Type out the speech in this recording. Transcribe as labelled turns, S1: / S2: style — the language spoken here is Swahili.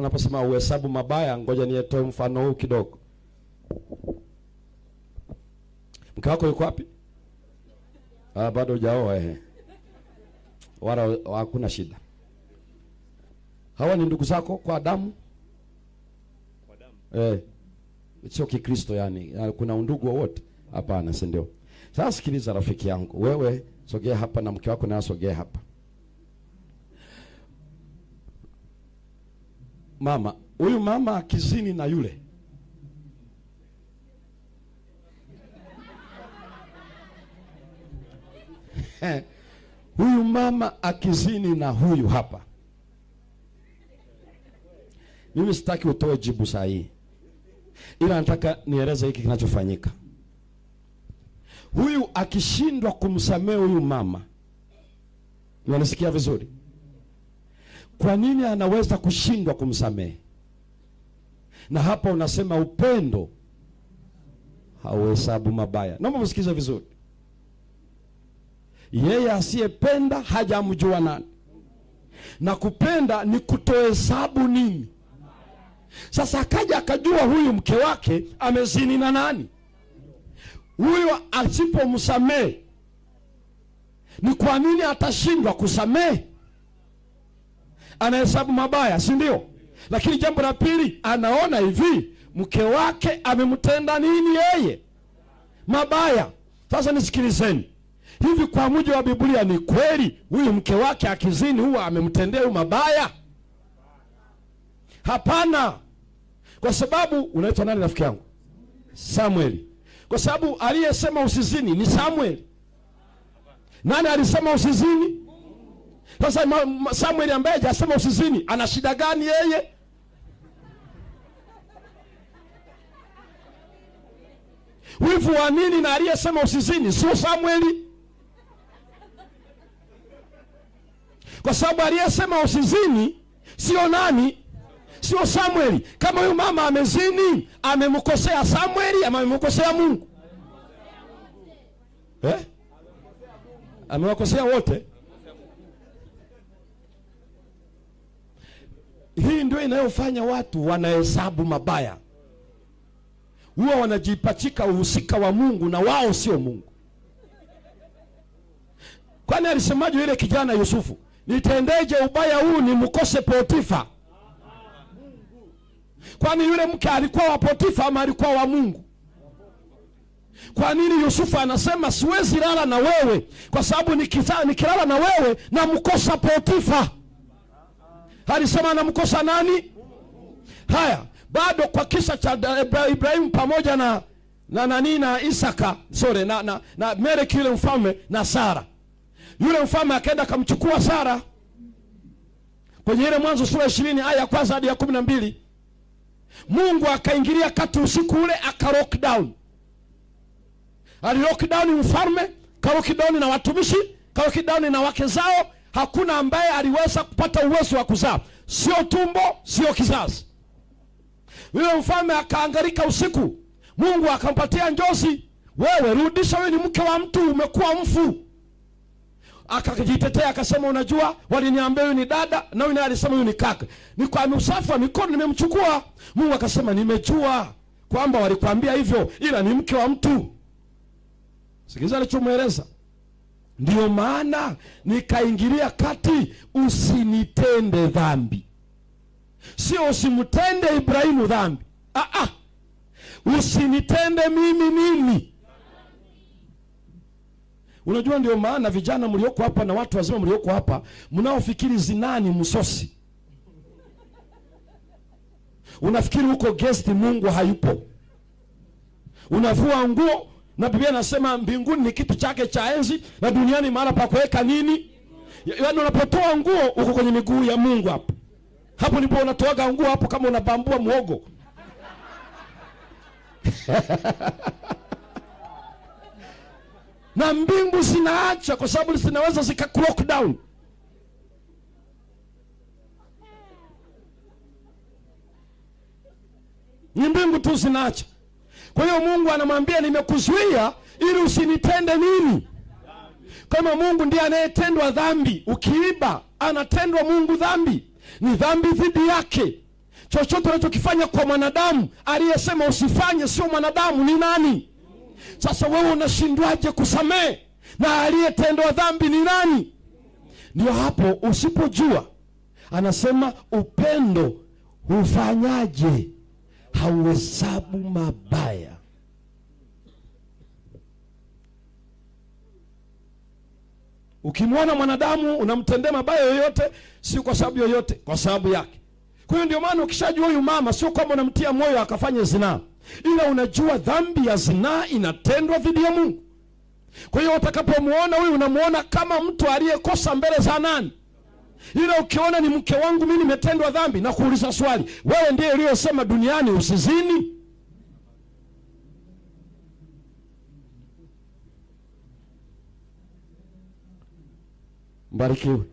S1: unaposema uhesabu mabaya, ngoja nitoe mfano huu kidogo. Mke wako yuko wapi? Bado hujaoa wala hakuna shida. Hawa ni ndugu zako kwa damu? Kwa damu. Sio Kikristo yani. Kuna undugu wowote? Hapana, si ndio? Sasa sikiliza rafiki yangu. Wewe sogea hapa na mke wako na sogea hapa. Mama, huyu mama akizini na yule. Huyu mama akizini na huyu hapa. Mimi sitaki utoe jibu sahihi, ila nataka nieleze hiki kinachofanyika. Huyu akishindwa kumsamehe huyu mama, unanisikia vizuri? Kwa nini anaweza kushindwa kumsamehe? Na hapa unasema upendo hauhesabu mabaya. Naomba msikize vizuri. Yeye asiyependa hajamjua nani, na kupenda ni kutohesabu nini. Sasa akaja akajua huyu mke wake amezini na nani. Huyu asipomsamehe, ni kwa nini atashindwa kusamehe? Anahesabu mabaya, si ndio? Lakini jambo la pili, anaona hivi mke wake amemtenda nini yeye? Mabaya. Sasa nisikilizeni, hivi kwa mujibu wa Biblia ni kweli huyu mke wake akizini huwa amemtendea mabaya? Hapana. Kwa sababu unaitwa nani rafiki yangu? Samueli. Kwa sababu aliyesema usizini ni Samueli. Nani alisema usizini? Sasa Samueli ambaye hajasema usizini ana shida gani yeye? Wivu wa nini na aliyesema usizini sio Samueli? Kwa sababu aliyesema usizini sio nani? Sio Samueli. Kama huyu mama amezini, amemkosea Samueli ama amemkosea Mungu? Amewakosea wote. Hii ndio inayofanya watu wanahesabu mabaya. Huwa wanajipachika uhusika wa Mungu na wao sio Mungu. Kwani alisemaje yule kijana Yusufu? Nitendeje ubaya huu nimkose Potifa? Kwani yule mke alikuwa wa Potifa ama alikuwa wa Mungu? Kwa nini Yusufu anasema siwezi lala na wewe kwa sababu nikilala na wewe na mkosa Potifa? Alisema anamkosa nani? Haya, bado kwa kisa cha Ibrahimu pamoja na Isaka, na Meleki yule mfalme na Sara. Yule mfalme akaenda akamchukua Sara. Kwenye ile Mwanzo sura 20 aya ya kwanza hadi ya 12. Mungu akaingilia kati usiku ule aka lockdown. Lockdown mfalme, lockdown na watumishi, lockdown na wake zao. Hakuna ambaye aliweza kupata uwezo wa kuzaa. Sio tumbo, sio kizazi. Yule mfalme akaangaika usiku. Mungu akampatia njozi. Wewe rudisha, wewe ni mke wa mtu, umekuwa mfu. Akajitetea akasema unajua waliniambia huyu ni dada na huyu alisema huyu ni kaka. Ni kwa usafi wa mikono nimemchukua. Mungu akasema nimejua kwamba walikwambia hivyo ila ni mke wa mtu. Sikiza alichomueleza. Ndio maana nikaingilia kati usinitende dhambi. Sio usimtende Ibrahimu dhambi. Usinitende mimi. Unajua ndio maana vijana mlioko hapa na watu wazima mlioko hapa mnaofikiri zinani msosi. Unafikiri huko guest Mungu hayupo. Unavua nguo na Biblia inasema mbinguni ni kitu chake cha enzi na duniani mahali pa kuweka nini? Yaani unapotoa nguo uko kwenye miguu ya Mungu hapo. Hapo ndipo unatoaga nguo hapo kama unabambua muogo. Na mbingu zinaacha kwa sababu zinaweza zika lock down. Ni mbingu tu zinaacha. Kwa hiyo Mungu anamwambia nimekuzuia ili usinitende nini? Kama Mungu ndiye anayetendwa dhambi, ukiiba anatendwa Mungu dhambi. Ni dhambi dhidi yake. Chochote unachokifanya kwa mwanadamu, aliyesema usifanye sio mwanadamu, ni nani? Sasa wewe unashindwaje kusamehe na aliyetendwa dhambi ni nani? Ndio hapo usipojua, anasema upendo hufanyaje? Hauhesabu mabaya. Ukimwona mwanadamu unamtendea mabaya yoyote, si kwa sababu yoyote, kwa sababu yake. Kwa hiyo ndio maana ukishajua huyu mama, sio kwamba unamtia moyo akafanye zinaa, ila unajua dhambi ya zinaa inatendwa dhidi ya Mungu. Kwa hiyo utakapomuona huyu, unamuona kama mtu aliyekosa mbele za nani? Ila ukiona ni mke wangu mimi nimetendwa dhambi, na kuuliza swali, wewe ndiye uliyosema duniani usizini? Mbarikiwe.